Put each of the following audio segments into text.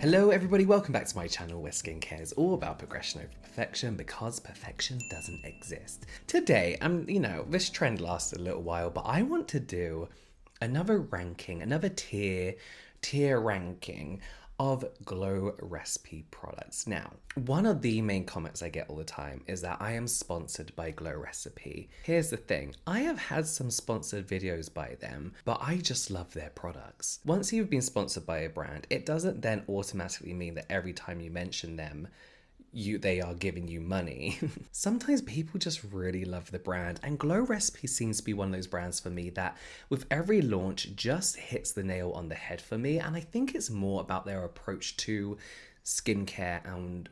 Hello everybody, welcome back to my channel where skincare is all about progression over perfection because perfection doesn't exist. Today, this trend lasted a little while, but I want to do another ranking, another tier ranking of Glow Recipe products. Now, one of the main comments I get all the time is that I am sponsored by Glow Recipe. Here's the thing, I have had some sponsored videos by them, but I just love their products. Once you've been sponsored by a brand, it doesn't then automatically mean that every time you mention them, they are giving you money. Sometimes people just really love the brand, and Glow Recipe seems to be one of those brands for me that with every launch just hits the nail on the head for me. And I think it's more about their approach to skincare and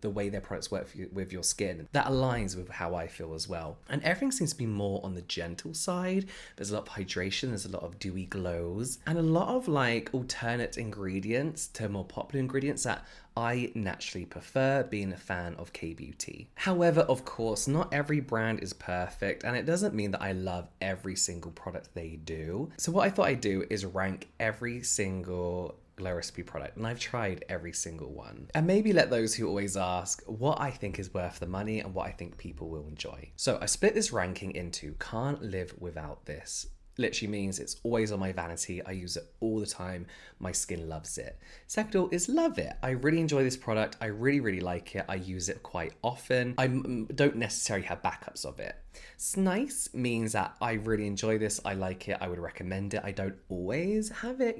the way their products work with your skin that aligns with how I feel as well. And everything seems to be more on the gentle side. There's a lot of hydration, there's a lot of dewy glows, and a lot of like alternate ingredients to more popular ingredients that I naturally prefer, being a fan of K-beauty. However, of course, not every brand is perfect, and it doesn't mean that I love every single product they do. So what I thought I'd do is rank every single Glow Recipe product, and I've tried every single one, and maybe let those who always ask what I think is worth the money and what I think people will enjoy. So I split this ranking into can't live without this. Literally means it's always on my vanity. I use it all the time. My skin loves it. Second is love it. I really enjoy this product. I really like it. I use it quite often. I don't necessarily have backups of it. It's nice means that I really enjoy this. I like it. I would recommend it. I don't always have it,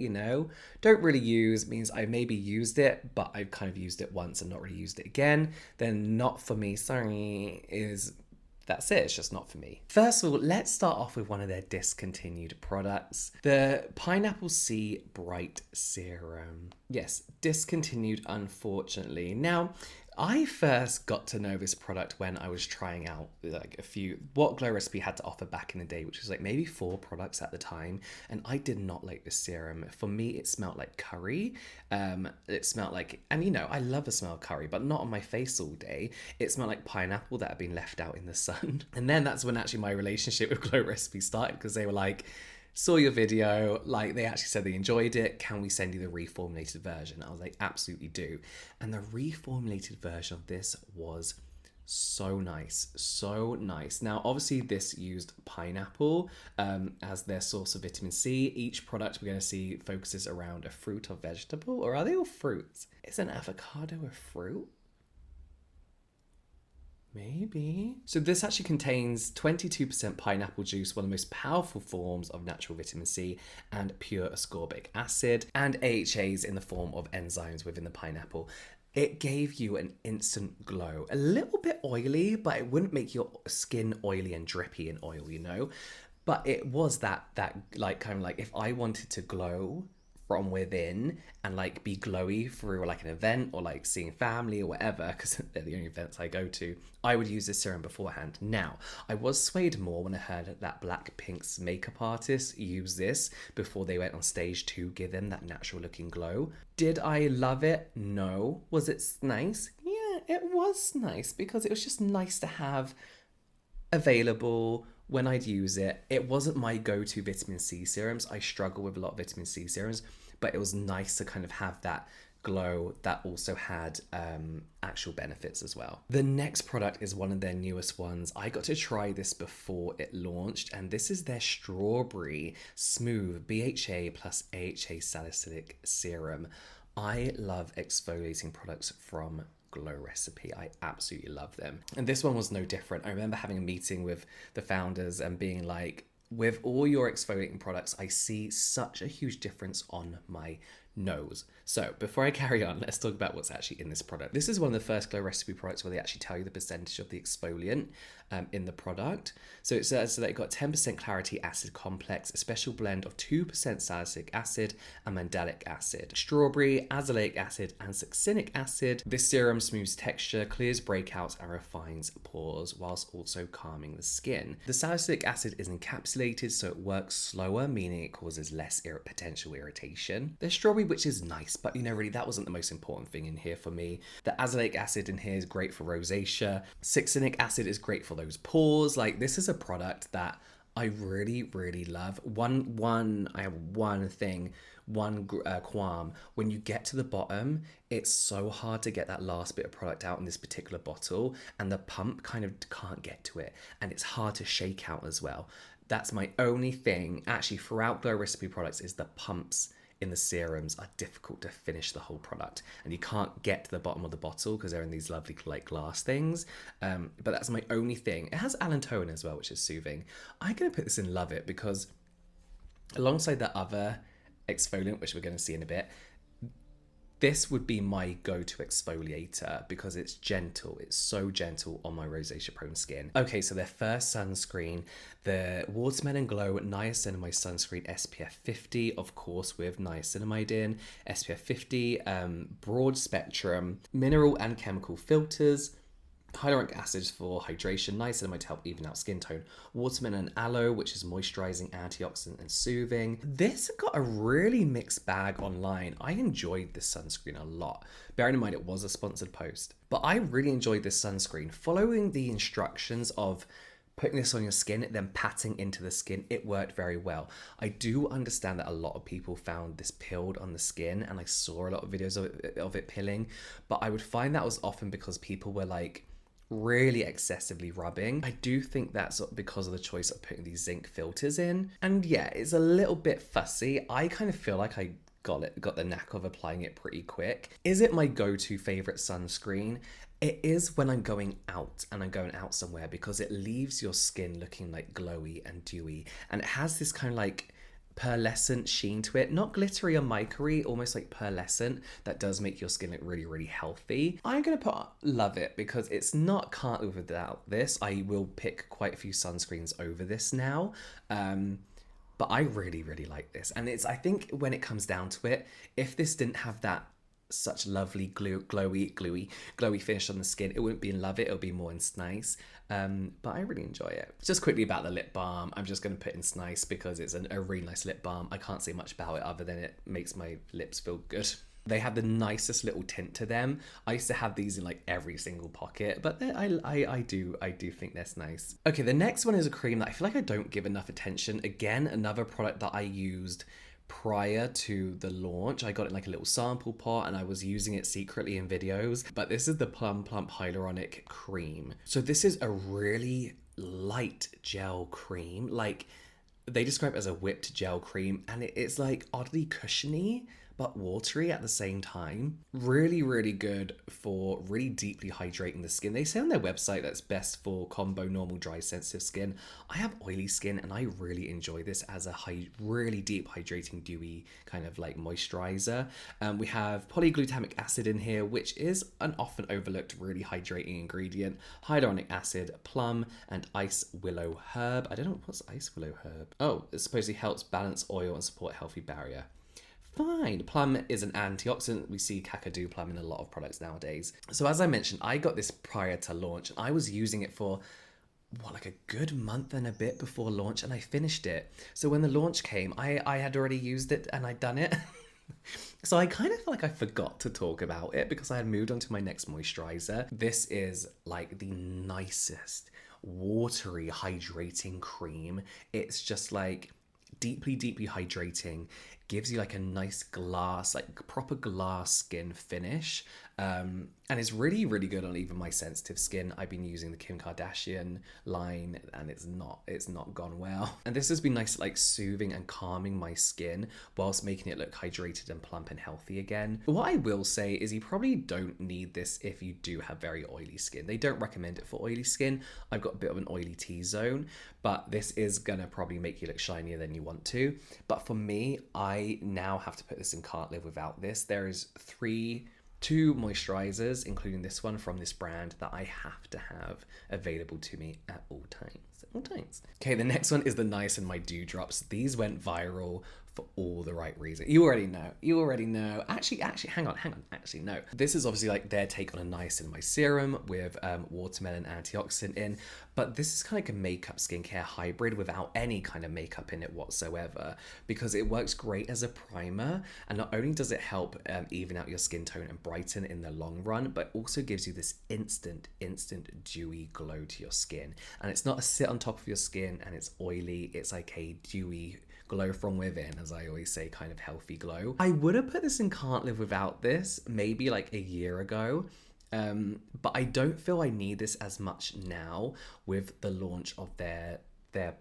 Don't really use means I maybe used it, but I've kind of used it once and not really used it again. Then not for me, that's it, it's just not for me. First of all, let's start off with one of their discontinued products, the Pineapple C Bright Serum. Yes, discontinued, unfortunately. Now, I first got to know this product when I was trying out what Glow Recipe had to offer back in the day, which was like maybe 4 products at the time, and I did not like this serum. For me, it smelled like curry. It smelled like, and I love the smell of curry, but not on my face all day. It smelled like pineapple that had been left out in the sun. And then that's when actually my relationship with Glow Recipe started, because they were like, saw your video, like they actually said they enjoyed it, can we send you the reformulated version? I was like, absolutely do. And the reformulated version of this was so nice. Now obviously this used pineapple as their source of vitamin C. Each product we're going to see focuses around a fruit or vegetable, or are they all fruits? Is an avocado a fruit? Maybe. So this actually contains 22% pineapple juice, one of the most powerful forms of natural vitamin C, and pure ascorbic acid, and AHAs in the form of enzymes within the pineapple. It gave you an instant glow. A little bit oily, but it wouldn't make your skin oily and drippy in oil, But it was that like kind of like if I wanted to glow from within and like be glowy through like an event or like seeing family or whatever, because they're the only events I go to, I would use this serum beforehand. Now, I was swayed more when I heard that Blackpink's makeup artist use this before they went on stage to give them that natural looking glow. Did I love it? No. Was it nice? Yeah, it was nice, because it was just nice to have available when I'd use it. It wasn't my go-to vitamin C serums. I struggle with a lot of vitamin C serums, but it was nice to kind of have that glow that also had actual benefits as well. The next product is one of their newest ones. I got to try this before it launched, and this is their Strawberry Smooth BHA plus AHA Salicylic Serum. I love exfoliating products from Glow Recipe. I absolutely love them. And this one was no different. I remember having a meeting with the founders and being like, with all your exfoliating products, I see such a huge difference on my nose. So before I carry on, let's talk about what's actually in this product. This is one of the first Glow Recipe products where they actually tell you the percentage of the exfoliant in the product. So it says that it got 10% Clarity Acid Complex, a special blend of 2% salicylic acid and mandelic acid, strawberry, azelaic acid, and succinic acid. This serum smooths texture, clears breakouts, and refines pores, whilst also calming the skin. The salicylic acid is encapsulated, so it works slower, meaning it causes less potential irritation. There's strawberry, which is nice, but really that wasn't the most important thing in here for me. The azelaic acid in here is great for rosacea. Succinic acid is great for those pores. Like, this is a product that I really love I have one qualm. When you get to the bottom, it's so hard to get that last bit of product out in this particular bottle, and the pump kind of can't get to it, and it's hard to shake out as well. That's my only thing actually throughout Glow Recipe products, is the pumps in the serums are difficult to finish the whole product, and you can't get to the bottom of the bottle because they're in these lovely like glass things. But that's my only thing. It has allantoin as well, which is soothing. I'm gonna put this in Love It because alongside that other exfoliant, which we're going to see in a bit, this would be my go-to exfoliator because it's gentle. It's so gentle on my rosacea prone skin. Okay, so their first sunscreen, the Watermelon Glow Niacinamide Sunscreen SPF 50, of course with niacinamide in, SPF 50, broad spectrum, mineral and chemical filters, hyaluronic acids for hydration, niacinamide to help even out skin tone, watermelon and aloe, which is moisturizing, antioxidant and soothing. This got a really mixed bag online. I enjoyed this sunscreen a lot. Bearing in mind it was a sponsored post, but I really enjoyed this sunscreen. Following the instructions of putting this on your skin, then patting into the skin, it worked very well. I do understand that a lot of people found this pilled on the skin, and I saw a lot of videos of it pilling, but I would find that was often because people were like really excessively rubbing. I do think that's because of the choice of putting these zinc filters in, and yeah, it's a little bit fussy. I kind of feel like I got the knack of applying it pretty quick. Is it my go-to favorite sunscreen? It is when I'm going out and I'm going out somewhere, because it leaves your skin looking like glowy and dewy, and it has this kind of like pearlescent sheen to it, not glittery or mica-y, almost like pearlescent, that does make your skin look really healthy. I'm gonna put Love It because it's not, can't live without this. I will pick quite a few sunscreens over this now, but I really like this. And it's, I think when it comes down to it, if this didn't have that such lovely glowy finish on the skin, it wouldn't be in Love It, it'll be more in Nice. But I really enjoy it. Just quickly about the lip balm, I'm just going to put in Nice because it's a really nice lip balm. I can't say much about it other than it makes my lips feel good. They have the nicest little tint to them. I used to have these in like every single pocket, but I do think that's nice. Okay, the next one is a cream that I feel like I don't give enough attention. Again, another product that I used prior to the launch. I got it in like a little sample pot and I was using it secretly in videos, but this is the Plum Plump Hyaluronic Cream. So this is a really light gel cream. Like, they describe it as a whipped gel cream, and it's like oddly cushiony but watery at the same time. Really good for really deeply hydrating the skin. They say on their website that's best for combo normal, dry, sensitive skin. I have oily skin and I really enjoy this as a really deep hydrating dewy kind of like moisturizer. We have polyglutamic acid in here, which is an often overlooked really hydrating ingredient, hyaluronic acid, plum and ice willow herb. I don't know, what's ice willow herb? Oh, it supposedly helps balance oil and support a healthy barrier. Fine. Plum is an antioxidant. We see Kakadu plum in a lot of products nowadays. So as I mentioned, I got this prior to launch, and I was using it for like a good month and a bit before launch, and I finished it. So when the launch came, I had already used it and I'd done it. So I kind of feel like I forgot to talk about it because I had moved on to my next moisturizer. This is like the nicest watery hydrating cream. It's just like deeply hydrating, gives you like a nice glass, like proper glass skin finish, and it's really good on even my sensitive skin. I've been using the Kim Kardashian line and it's not gone well, and this has been nice, like soothing and calming my skin whilst making it look hydrated and plump and healthy again. But what I will say is you probably don't need this if you do have very oily skin. They don't recommend it for oily skin. I've got a bit of an oily T-zone, but this is gonna probably make you look shinier than you want to. But for me, I now have to put this in Can't Live Without This. There is two moisturizers, including this one from this brand, that I have to have available to me at all times. Okay, the next one is the Niacinamide Dewdrops. These went viral for all the right reasons. You already know. You already know. Actually, hang on. Actually, no. This is obviously like their take on a niacinamide serum with watermelon antioxidant in, but this is kind of like a makeup skincare hybrid without any kind of makeup in it whatsoever, because it works great as a primer, and not only does it help even out your skin tone and brighten in the long run, but also gives you this instant dewy glow to your skin. And it's not a sit on top of your skin and it's oily, it's like a dewy glow from within, as I always say, kind of healthy glow. I would have put this in Can't Live Without This maybe like a year ago, but I don't feel I need this as much now with the launch of their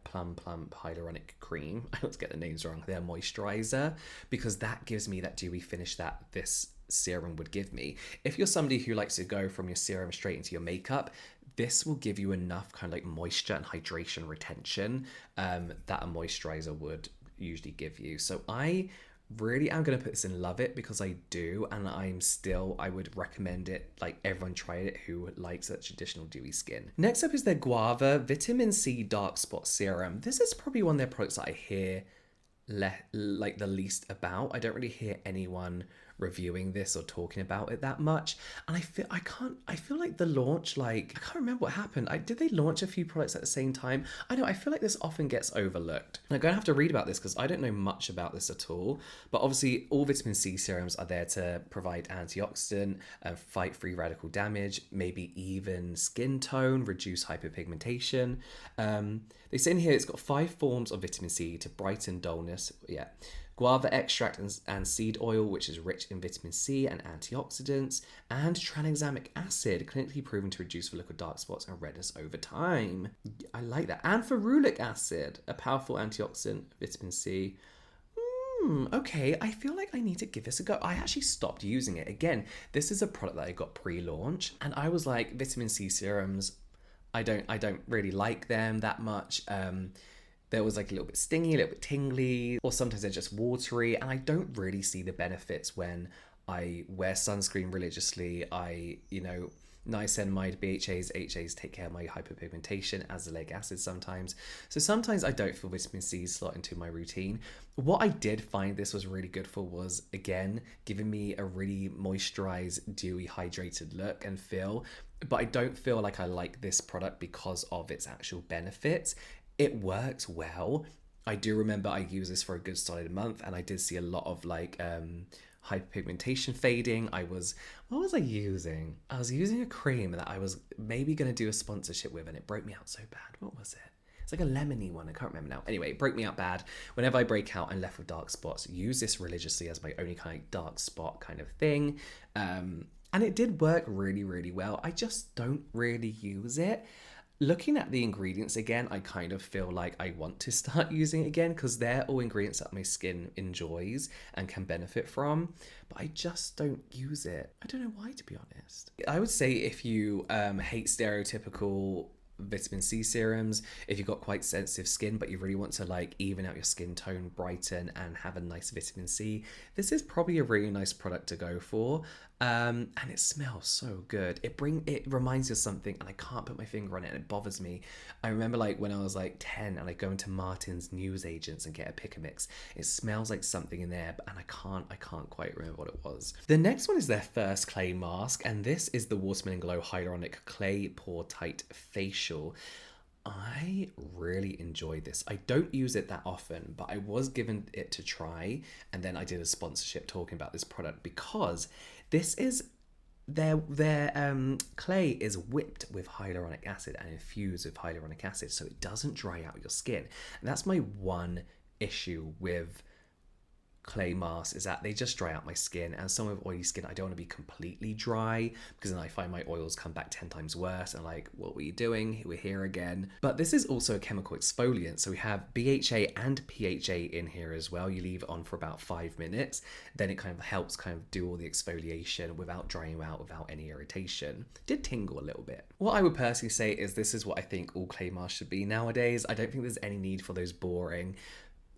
Plum Plump Hyaluronic Cream. I always get the names wrong. Their moisturizer, because that gives me that dewy finish that this serum would give me. If you're somebody who likes to go from your serum straight into your makeup, this will give you enough kind of like moisture and hydration retention that a moisturizer would usually give you. So I really am going to put this in Love It because I do, and I would recommend it. Like, everyone try it who likes that traditional dewy skin. Next up is their Guava Vitamin C Dark Spot Serum. This is probably one of their products that I hear like the least about. I don't really hear anyone reviewing this or talking about it that much, and I feel like the launch, like, I can't remember what happened. Did they launch a few products at the same time? I feel like this often gets overlooked. I'm gonna have to read about this because I don't know much about this at all, but obviously all vitamin C serums are there to provide antioxidant, fight free radical damage, maybe even skin tone, reduce hyperpigmentation. They say in here it's got 5 forms of vitamin C to brighten dullness. Yeah. Guava extract and seed oil, which is rich in vitamin C and antioxidants, and tranexamic acid, clinically proven to reduce follicular dark spots and redness over time. I like that. And ferulic acid, a powerful antioxidant, vitamin C. Okay, I feel like I need to give this a go. I actually stopped using it. Again, this is a product that I got pre-launch, and I was like, vitamin C serums, I don't really like them that much. There was like a little bit stingy, a little bit tingly, or sometimes they're just watery, and I don't really see the benefits when I wear sunscreen religiously. Niacinamide, BHAs, HAs take care of my hyperpigmentation, as the azelaic acid sometimes. So sometimes I don't feel vitamin C slot into my routine. What I did find this was really good for was, again, giving me a really moisturized, dewy, hydrated look and feel. But I don't feel like I like this product because of its actual benefits. It works well. I do remember I used this for a good solid month, and I did see a lot of like hyperpigmentation fading. What was I using? I was using a cream that I was maybe going to do a sponsorship with, and it broke me out so bad. What was it? It's like a lemony one. I can't remember now. Anyway, it broke me out bad. Whenever I break out and left with dark spots, use this religiously as my only kind of dark spot kind of thing. And it did work really, really well. I just don't really use it. Looking at the ingredients again, I kind of feel like I want to start using it again because they're all ingredients that my skin enjoys and can benefit from, but I just don't use it. I don't know why, to be honest. I would say if you hate stereotypical vitamin C serums, if you've got quite sensitive skin but you really want to like even out your skin tone, brighten, and have a nice vitamin C, this is probably a really nice product to go for. And it smells so good. It reminds you of something, and I can't put my finger on it, and it bothers me. I remember like when I was like 10 and I go into Martin's Newsagents and get a pick a mix. It smells like something in there, and I can't quite remember what it was. The next one is their first clay mask, and this is the Watermelon Glow Hyaluronic Clay Pore Tight Facial. I really enjoyed this. I don't use it that often, but I was given it to try, and then I did a sponsorship talking about this product because this is their clay is whipped with hyaluronic acid and infused with hyaluronic acid, so it doesn't dry out your skin. And that's my one issue with clay masks, is that they just dry out my skin, and someone with oily skin, I don't want to be completely dry because then I find my oils come back 10 times worse and like, what were you doing? We're here again. But this is also a chemical exfoliant, so we have BHA and PHA in here as well. You leave it on for about 5 minutes, then it kind of helps kind of do all the exfoliation without drying you out, without any irritation. It did tingle a little bit. What I would personally say is this is what I think all clay masks should be nowadays. I don't think there's any need for those boring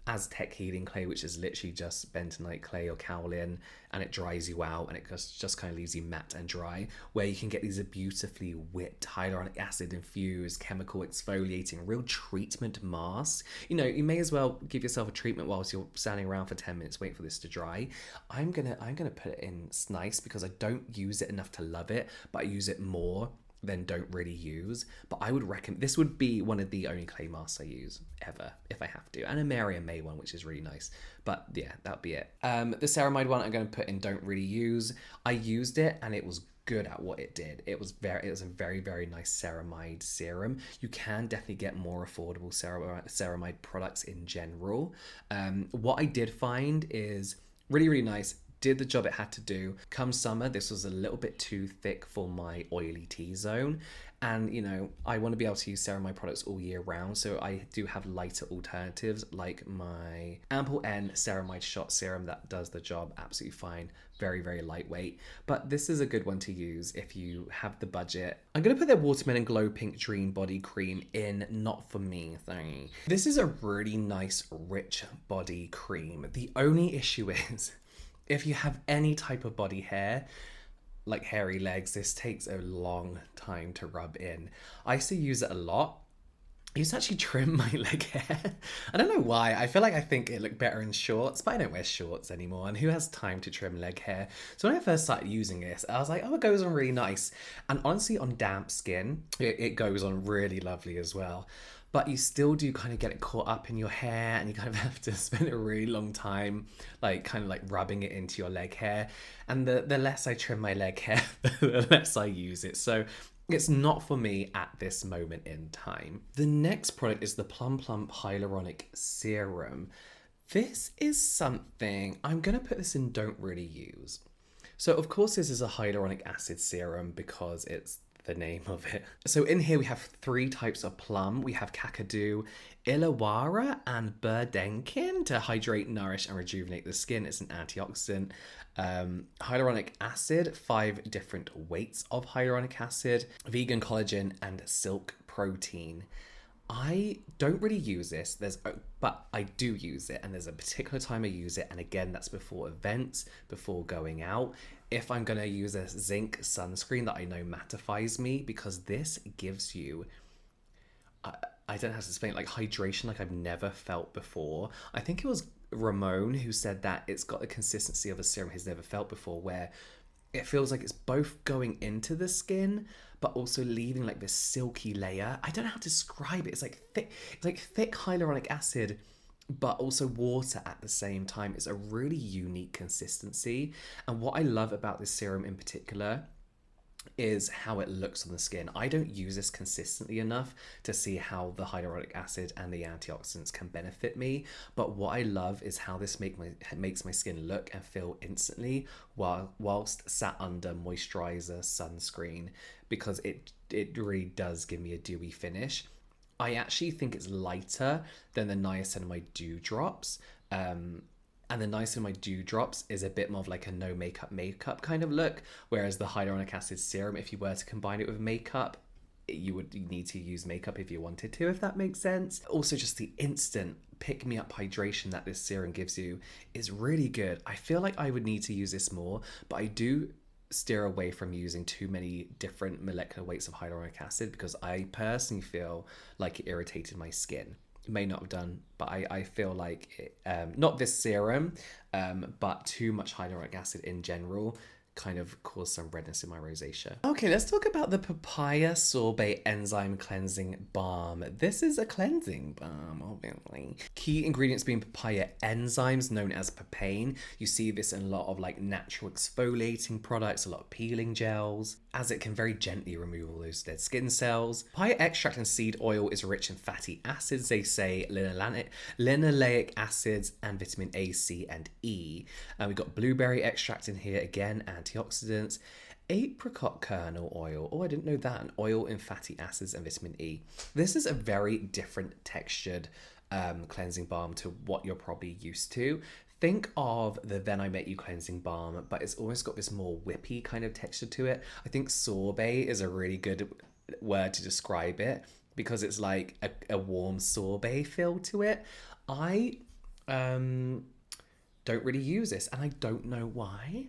Aztec healing clay, which is literally just bentonite clay or kaolin, and it dries you out, and it just kind of leaves you matte and dry, where you can get these beautifully whipped hyaluronic acid infused chemical exfoliating real treatment masks. You know, you may as well give yourself a treatment whilst you're standing around for 10 minutes waiting for this to dry. I'm gonna put it in nice because I don't use it enough to love it, but I use it more than don't really use. But I would recommend, this would be one of the only clay masks I use ever if I have to, and a Mary and May one, which is really nice. But yeah, that'll be it. The ceramide one I'm going to put in don't really use. I used it and it was good at what it did. It was a very, very nice ceramide serum. You can definitely get more affordable ceramide products in general. What I did find is really, really nice, did the job it had to do. Come summer, this was a little bit too thick for my oily T-zone. And, you know, I want to be able to use ceramide products all year round. So I do have lighter alternatives like my Ample N Ceramide Shot Serum that does the job absolutely fine. Very, very lightweight. But this is a good one to use if you have the budget. I'm going to put their Watermelon Glow Pink Dream Body Cream in Not For Me thing. This is a really nice, rich body cream. The only issue is, if you have any type of body hair, like hairy legs, this takes a long time to rub in. I used to use it a lot. I used to actually trim my leg hair. I don't know why. I feel like I think it looked better in shorts, but I don't wear shorts anymore. And who has time to trim leg hair? So when I first started using this, I was like, oh, it goes on really nice. And honestly, on damp skin, it goes on really lovely as well. But you still do kind of get it caught up in your hair, and you kind of have to spend a really long time kind of rubbing it into your leg hair. And the less I trim my leg hair, the less I use it. So it's not for me at this moment in time. The next product is the Plum Plump Hyaluronic Serum. This is something, I'm going to put this in don't really use. So of course this is a hyaluronic acid serum because it's the name of it. So in here we have 3 types of plum. We have Kakadu, Illawarra, and Burdenkin to hydrate, nourish, and rejuvenate the skin. It's an antioxidant. Hyaluronic acid, 5 different weights of hyaluronic acid, vegan collagen, and silk protein. I don't really use this, but I do use it, and there's a particular time I use it, and again, that's before events, before going out. If I'm going to use a zinc sunscreen that I know mattifies me, because this gives you, I don't know how to explain it, hydration like I've never felt before. I think it was Ramon who said that it's got the consistency of a serum he's never felt before, where it feels like it's both going into the skin but also leaving this silky layer. I don't know how to describe it. It's thick hyaluronic acid but also water at the same time. It's a really unique consistency, and what I love about this serum in particular is how it looks on the skin. I don't use this consistently enough to see how the hyaluronic acid and the antioxidants can benefit me, but what I love is how this makes my skin look and feel instantly whilst sat under moisturizer sunscreen, because it really does give me a dewy finish. I actually think it's lighter than the Niacinamide Dew Drops. And the Niacinamide Dew Drops is a bit more of a no makeup kind of look, whereas the hyaluronic acid serum, if you were to combine it with makeup, you need to use makeup if you wanted to, if that makes sense. Also, just the instant pick-me-up hydration that this serum gives you is really good. I feel like I would need to use this more, but I do steer away from using too many different molecular weights of hyaluronic acid because I personally feel like it irritated my skin. It may not have done, but I feel like it, not this serum, but too much hyaluronic acid in general kind of caused some redness in my rosacea. Okay, let's talk about the Papaya Sorbet Enzyme Cleansing Balm. This is a cleansing balm, obviously. Key ingredients being papaya enzymes known as papain. You see this in a lot of natural exfoliating products, a lot of peeling gels, as it can very gently remove all those dead skin cells. Papaya extract and seed oil is rich in fatty acids, they say linoleic acids and vitamin A, C, and E. And we've got blueberry extract in here again, antioxidants, apricot kernel oil. Oh, I didn't know that. An oil in fatty acids and vitamin E. This is a very different textured cleansing balm to what you're probably used to. Think of the Then I Met You cleansing balm, but it's almost got this more whippy kind of texture to it. I think sorbet is a really good word to describe it because it's like a warm sorbet feel to it. I Don't really use this, and I don't know why.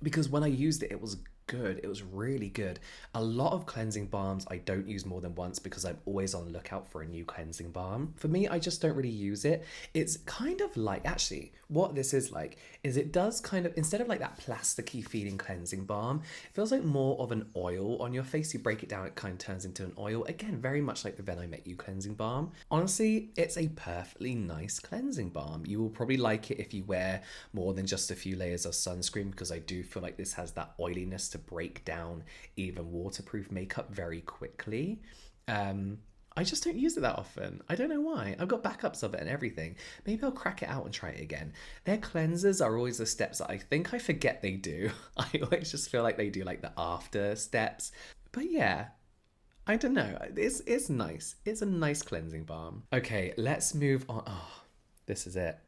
Because when I used it, it was good. It was really good. A lot of cleansing balms I don't use more than once because I'm always on the lookout for a new cleansing balm. For me, I just don't really use it. It's kind of like, actually, what this is like is it does kind of, instead of like that plasticky feeling cleansing balm, it feels like more of an oil on your face. You break it down, it kind of turns into an oil. Again, very much like the Then I Met You cleansing balm. Honestly, it's a perfectly nice cleansing balm. You will probably like it if you wear more than just a few layers of sunscreen, because I do feel like this has that oiliness to break down even waterproof makeup very quickly. I just don't use it that often. I don't know why. I've got backups of it and everything. Maybe I'll crack it out and try it again. Their cleansers are always the steps that I think I forget they do. I always just feel like they do like the after steps. But yeah, I don't know. It's nice. It's a nice cleansing balm. Okay, let's move on. Oh, this is it.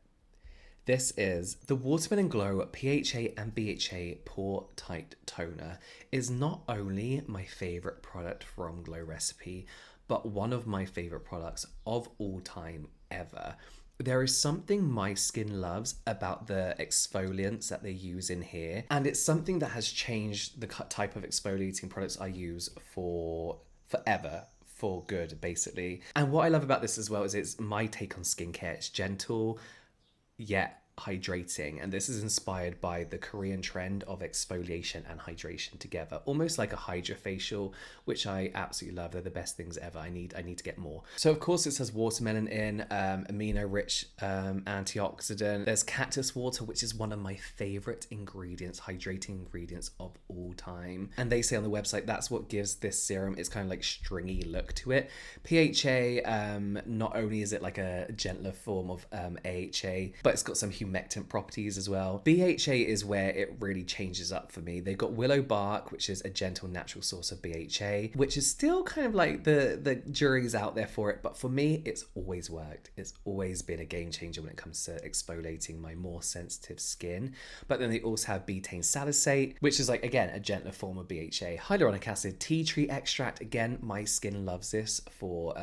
This is the Watermelon Glow PHA and BHA Pore Tight Toner. Is not only my favourite product from Glow Recipe, but one of my favourite products of all time ever. There is something my skin loves about the exfoliants that they use in here, and it's something that has changed the type of exfoliating products I use for forever, for good, basically. And what I love about this as well is it's my take on skincare. It's gentle, yet hydrating, and this is inspired by the Korean trend of exfoliation and hydration together, almost like a hydrofacial, which I absolutely love. They're the best things ever. I need to get more. So of course it says watermelon in, amino rich antioxidant. There's cactus water, which is one of my favorite ingredients, hydrating ingredients of all time, and they say on the website that's what gives this serum its kind of like stringy look to it. PHA, not only is it like a gentler form of AHA, but it's got some humectant properties as well. BHA is where it really changes up for me. They've got willow bark, which is a gentle natural source of BHA, which is still kind of like the jury's out there for it, but for me it's always worked. It's always been a game changer when it comes to exfoliating my more sensitive skin. But then they also have betaine salicylate, which is like, again, a gentler form of BHA. Hyaluronic acid, tea tree extract, again, my skin loves this for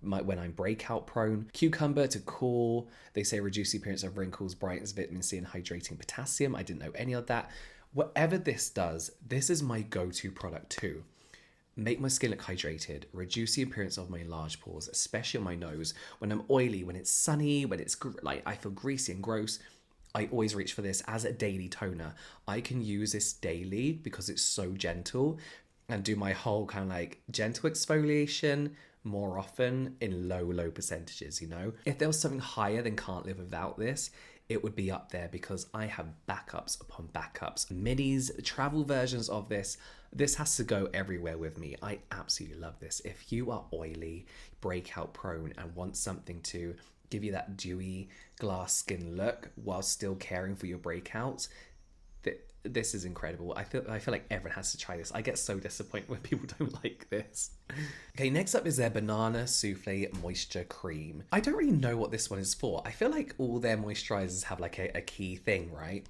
when I'm breakout prone. Cucumber to cool. They say reduce the appearance of wrinkles, brightens vitamin C and hydrating potassium. I didn't know any of that. Whatever this does, this is my go-to product too. Make my skin look hydrated, reduce the appearance of my enlarged pores, especially on my nose. When I'm oily, when it's sunny, when it's like I feel greasy and gross, I always reach for this as a daily toner. I can use this daily because it's so gentle, and do my whole kind of like gentle exfoliation more often in low percentages, you know. If there was something higher than can't live without this, it would be up there because I have backups upon backups. Minis, travel versions of this. This has to go everywhere with me. I absolutely love this. If you are oily, breakout prone, and want something to give you that dewy glass skin look while still caring for your breakouts, this is incredible. I feel like everyone has to try this. I get so disappointed when people don't like this. Okay, next up is their Banana Souffle Moisture Cream. I don't really know what this one is for. I feel like all their moisturizers have like a key thing, right?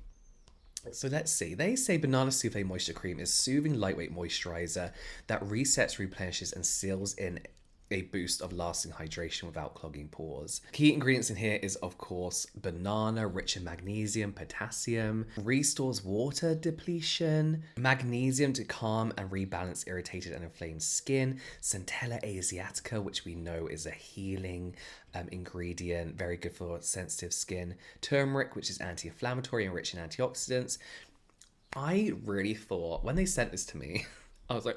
So let's see. They say Banana Souffle Moisture Cream is soothing lightweight moisturizer that resets, replenishes and seals in a boost of lasting hydration without clogging pores. Key ingredients in here is, of course, banana, rich in magnesium, potassium, restores water depletion, magnesium to calm and rebalance irritated and inflamed skin, Centella asiatica, which we know is a healing ingredient, very good for sensitive skin, turmeric, which is anti-inflammatory and rich in antioxidants. I really thought, when they sent this to me, I was like,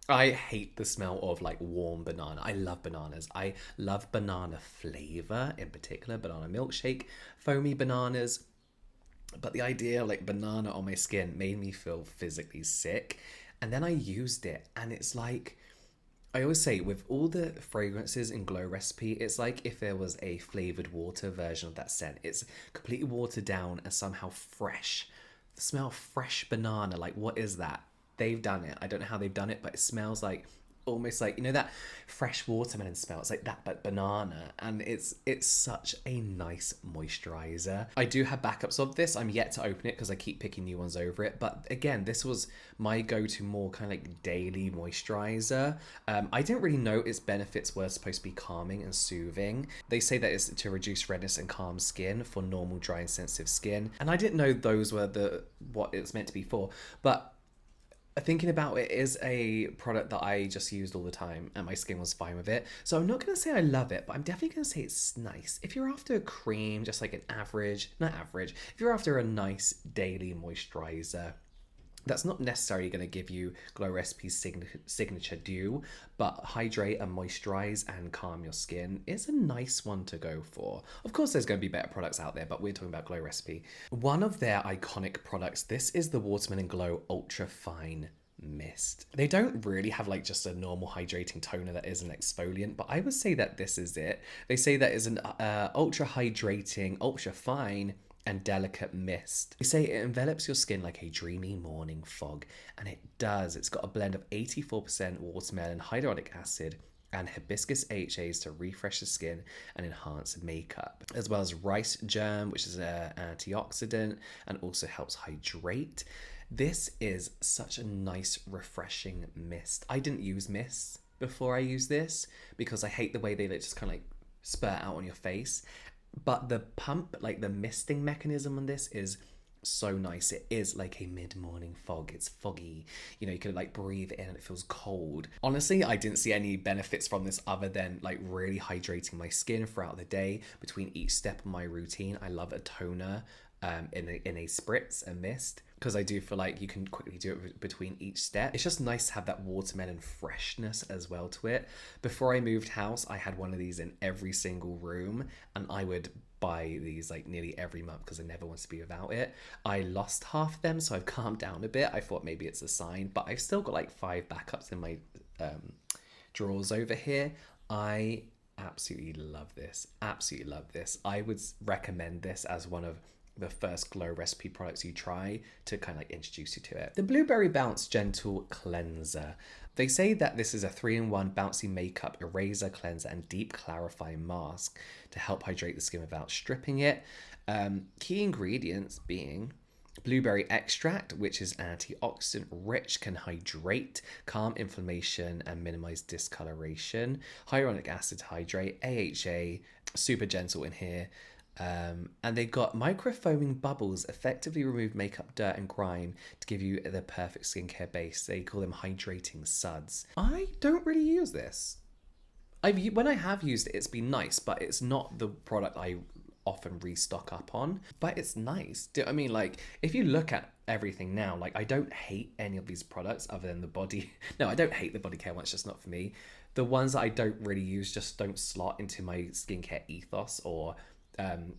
I hate the smell of like warm banana. I love bananas. I love banana flavor, in particular, banana milkshake, foamy bananas. But the idea of like banana on my skin made me feel physically sick. And then I used it, and it's like, I always say with all the fragrances in Glow Recipe, it's like if there was a flavored water version of that scent. It's completely watered down and somehow fresh. The smell of fresh banana, like what is that? They've done it. I don't know how they've done it, but it smells like almost like, you know, that fresh watermelon smell. It's like that but banana, and it's such a nice moisturizer. I do have backups of this. I'm yet to open it because I keep picking new ones over it, but again, this was my go-to more kind of like daily moisturizer. I didn't really know its benefits were supposed to be calming and soothing. They say that it's to reduce redness and calm skin for normal dry and sensitive skin, and I didn't know those were the what it's meant to be for. But thinking about it, is a product that I just used all the time and my skin was fine with it. So I'm not going to say I love it, but I'm definitely going to say it's nice. If you're after a cream, just like an average, not average, if you're after a nice daily moisturizer, that's not necessarily going to give you Glow Recipe's signature dew, but hydrate and moisturize and calm your skin is a nice one to go for. Of course, there's going to be better products out there, but we're talking about Glow Recipe. One of their iconic products, this is the Watermelon Glow Ultra Fine Mist. They don't really have like just a normal hydrating toner that is an exfoliant, but I would say that this is it. They say that is an ultra hydrating, ultra fine and delicate mist. They say it envelops your skin like a dreamy morning fog, and it does. It's got a blend of 84% watermelon, hyaluronic acid, and hibiscus AHAs to refresh the skin and enhance makeup, as well as rice germ, which is an antioxidant and also helps hydrate. This is such a nice, refreshing mist. I didn't use mists before I used this because I hate the way they just kind of like spurt out on your face. But the pump, like the misting mechanism on this is so nice. It is like a mid-morning fog. It's foggy. You know, you can like breathe in and it feels cold. Honestly, I didn't see any benefits from this other than like really hydrating my skin throughout the day between each step of my routine. I love a toner in a spritz, a mist, because I do feel like you can quickly do it between each step. It's just nice to have that watermelon freshness as well to it. Before I moved house, I had one of these in every single room, and I would buy these like nearly every month because I never wanted to be without it. I lost half of them, so I've calmed down a bit. I thought maybe it's a sign, but I've still got like 5 backups in my drawers over here. I absolutely love this. Absolutely love this. I would recommend this as one of the first Glow Recipe products you try to kind of like introduce you to it. The Blueberry Bounce Gentle Cleanser. They say that this is a 3-in-1 bouncy makeup eraser, cleanser, and deep clarifying mask to help hydrate the skin without stripping it. Key ingredients being blueberry extract, which is antioxidant rich, can hydrate, calm inflammation, and minimize discoloration. Hyaluronic acid to hydrate, AHA, super gentle in here. And they got microfoaming bubbles effectively remove makeup dirt and grime to give you the perfect skincare base. They call them hydrating suds. I don't really use this. When I have used it, it's been nice, but it's not the product I often restock up on. But it's nice. I mean, like, if you look at everything now, like, I don't hate any of these products other than the body. No, I don't hate the body care one. It's just not for me. The ones that I don't really use just don't slot into my skincare ethos or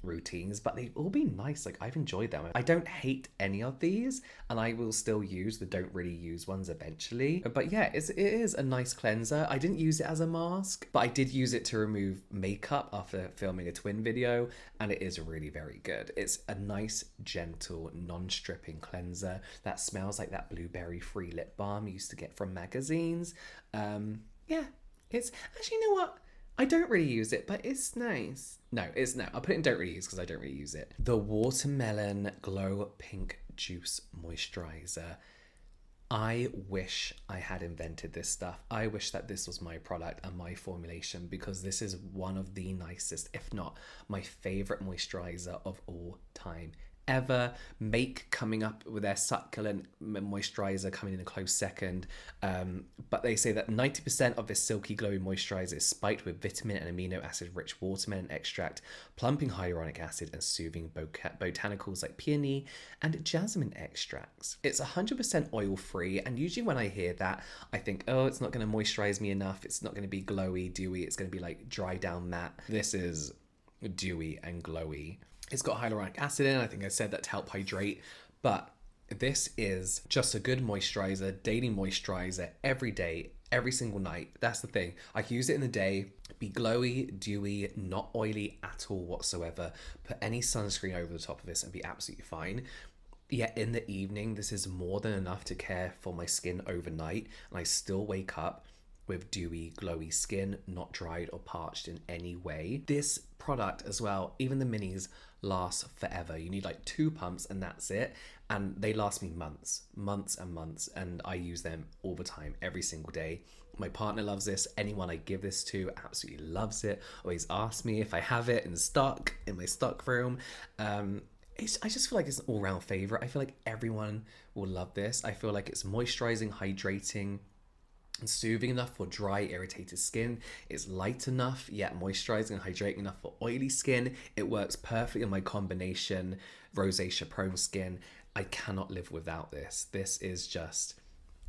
routines, but they've all been nice. Like, I've enjoyed them. I don't hate any of these, and I will still use the don't really use ones eventually. But yeah, it is a nice cleanser. I didn't use it as a mask, but I did use it to remove makeup after filming a twin video, and it is really very good. It's a nice, gentle, non-stripping cleanser that smells like that blueberry free lip balm you used to get from magazines. Yeah, it's actually, you know what? I don't really use it, but it's nice. No, I'll put it in don't really use because I don't really use it. The Watermelon Glow Pink Juice Moisturizer. I wish I had invented this stuff. I wish that this was my product and my formulation, because this is one of the nicest, if not my favorite moisturizer of all time. Ever. Make coming up with their succulent moisturizer coming in a close second, but they say that 90% of this silky glowy moisturizer is spiked with vitamin and amino acid rich watermelon extract, plumping hyaluronic acid, and soothing botanicals like peony and jasmine extracts. It's 100% oil free, and usually when I hear that, I think, oh, it's not going to moisturize me enough, it's not going to be glowy, dewy, it's going to be like dry down matte. This is dewy and glowy. It's got hyaluronic acid in. I think I said that to help hydrate, but this is just a good moisturizer, daily moisturizer, every day, every single night. That's the thing. I can use it in the day, be glowy, dewy, not oily at all whatsoever. Put any sunscreen over the top of this and be absolutely fine. Yet in the evening, this is more than enough to care for my skin overnight, and I still wake up with dewy, glowy skin, not dried or parched in any way. This product as well, even the minis, last forever. You need like 2 pumps and that's it. And they last me months and months. And I use them all the time, every single day. My partner loves this. Anyone I give this to absolutely loves it. Always asks me if I have it in stock, in my stock room. I just feel like it's an all-round favorite. I feel like everyone will love this. I feel like it's moisturizing, hydrating, and soothing enough for dry, irritated skin. It's light enough, yet moisturizing and hydrating enough for oily skin. It works perfectly in my combination rosacea prone skin. I cannot live without this. This is just,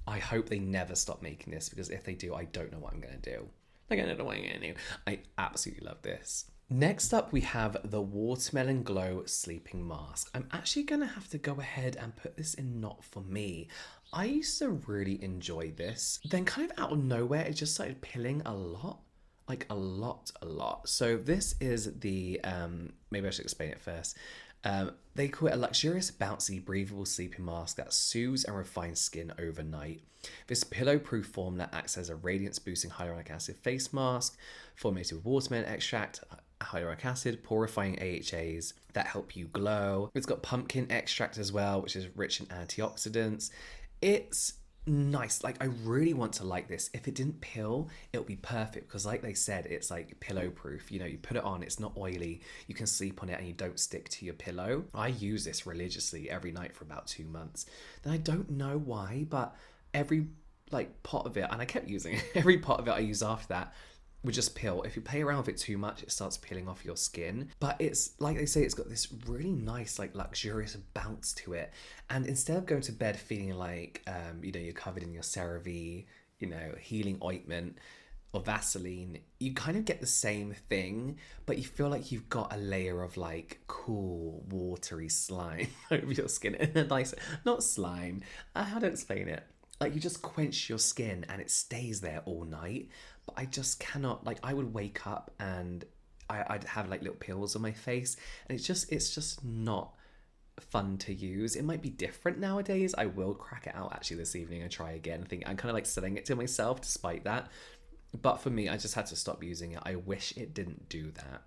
I hope they never stop making this, because if they do, I don't know what I'm going to do. I don't know what I'm going to do. I absolutely love this. Next up, we have the Watermelon Glow Sleeping Mask. I'm actually going to have to go ahead and put this in Not For Me. I used to really enjoy this. Then kind of out of nowhere, it just started pilling a lot. Like a lot. So this is the, maybe I should explain it first. They call it a luxurious, bouncy, breathable sleeping mask that soothes and refines skin overnight. This pillow-proof formula acts as a radiance-boosting hyaluronic acid face mask formulated with watermelon extract, hyaluronic acid, pore-refying AHAs that help you glow. It's got pumpkin extract as well, which is rich in antioxidants. It's nice. Like, I really want to like this. If it didn't pill, it would be perfect, because like they said, it's like pillow proof. You know, you put it on, it's not oily, you can sleep on it and you don't stick to your pillow. I use this religiously every night for about 2 months. Then I don't know why, but every like pot of it, and I kept using it, every pot of it I use after that would just peel. If you play around with it too much, it starts peeling off your skin. But it's like they say, it's got this really nice, like luxurious bounce to it. And instead of going to bed feeling like, you know, you're covered in your CeraVe, you know, healing ointment or Vaseline, you kind of get the same thing, but you feel like you've got a layer of like cool, watery slime over your skin. And nice, not slime, how to explain it? Like, you just quench your skin and it stays there all night. But I just cannot, like, I would wake up and I'd have like little pills on my face, and it's just not fun to use. It might be different nowadays. I will crack it out actually this evening and try again. I think I'm kind of like selling it to myself despite that. But for me, I just had to stop using it. I wish it didn't do that.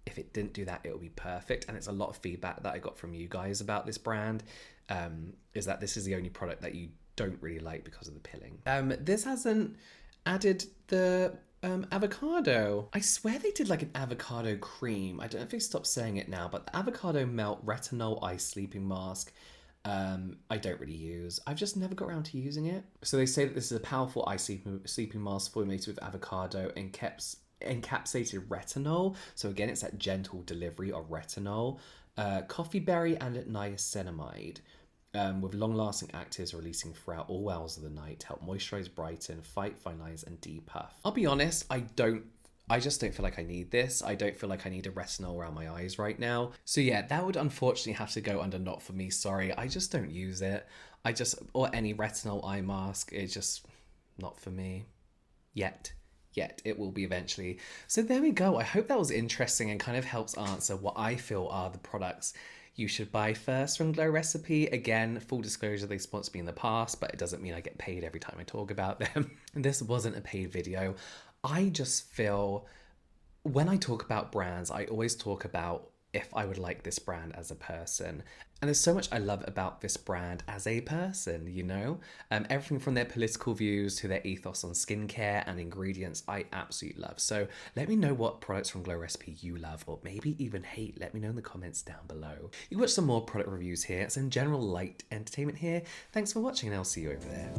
If it didn't do that, it would be perfect. And it's a lot of feedback that I got from you guys about this brand, is that this is the only product that you don't really like because of the pilling. This hasn't added the avocado. I swear they did like an avocado cream. I don't know if they stopped saying it now, but the avocado melt retinol eye sleeping mask, I don't really use. I've just never got around to using it. So they say that this is a powerful eye sleeping mask formulated with avocado and encapsulated retinol. So again, it's that gentle delivery of retinol, coffee berry and niacinamide. With long-lasting actives releasing throughout all hours of the night to help moisturize, brighten, fight fine lines, and depuff. I'll be honest, I just don't feel like I need this. I don't feel like I need a retinol around my eyes right now. So yeah, that would unfortunately have to go under Not For Me. Sorry, I just don't use it. Or any retinol eye mask, it's just not for me. Yet. It will be eventually. So there we go. I hope that was interesting and kind of helps answer what I feel are the products you should buy first from Glow Recipe. Again, full disclosure, they sponsored me in the past, but it doesn't mean I get paid every time I talk about them. And this wasn't a paid video. I just feel when I talk about brands, I always talk about if I would like this brand as a person. And there's so much I love about this brand as a person, you know? Everything from their political views to their ethos on skincare and ingredients, I absolutely love. So let me know what products from Glow Recipe you love, or maybe even hate. Let me know in the comments down below. You watch some more product reviews here, some general light entertainment here. Thanks for watching, and I'll see you over there.